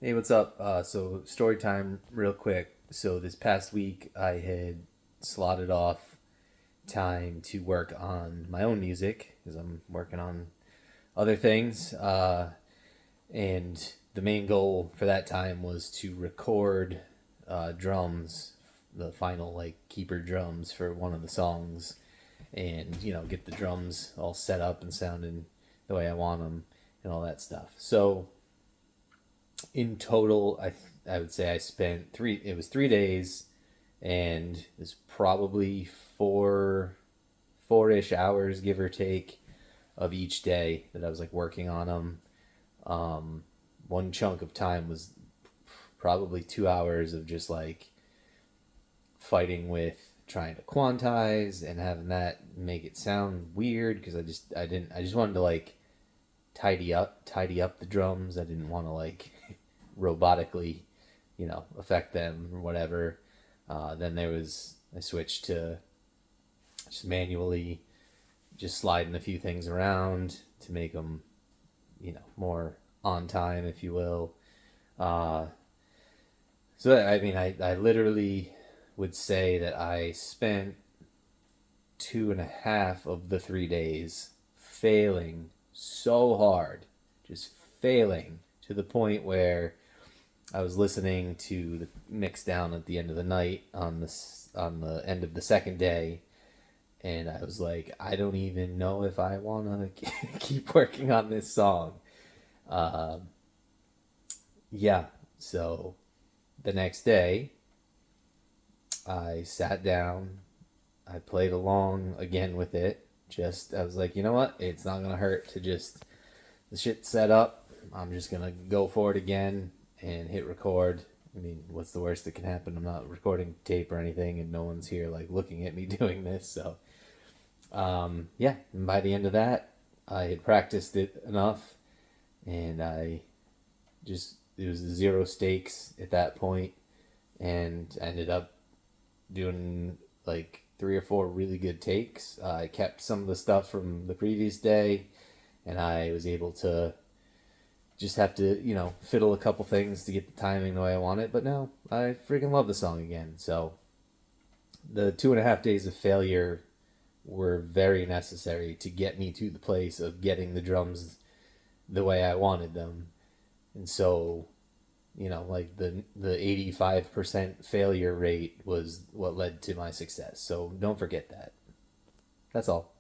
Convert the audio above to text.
Hey, what's up? So story time real quick. So this past week I had slotted off time to work on my own music because I'm working on other things. And the main goal for that time was to record drums, the final like keeper drums for one of the songs, and get the drums all set up and sounding the way I want them and all that stuff. So in total, I would say I spent three. It was 3 days, and it was probably four-ish hours, give or take, of each day that I was like working on them. One chunk of time was probably 2 hours of just like fighting with trying to quantize and having that make it sound weird because I just wanted to like tidy up the drums. I didn't want to like robotically, affect them or whatever. Then I switched to just manually just sliding a few things around to make them, more on time, if you will. Uh, so I mean, I literally would say that I spent 2.5 of the 3 days failing so hard, just failing to the point where I was listening to the mix down at the end of the night on the end of the second day, and I was like, I don't even know if I want to keep working on this song. Um, yeah, so the next day I sat down, I played along again with it. Just I was like, you know what? It's not gonna hurt to just the shit set up. I'm just gonna go for it again and hit record. I mean, what's the worst that can happen? I'm not recording tape or anything, and no one's here like looking at me doing this. So, yeah. And by the end of that, I had practiced it enough, and I just it was zero stakes at that point, and I ended up doing like 3 or 4 really good takes. I kept some of the stuff from the previous day, and I was able to just have to, fiddle a couple things to get the timing the way I want it. But no, I freaking love the song again. So the 2.5 days of failure were very necessary to get me to the place of getting the drums the way I wanted them. And so, like the 85% failure rate was what led to my success. So don't forget that. That's all.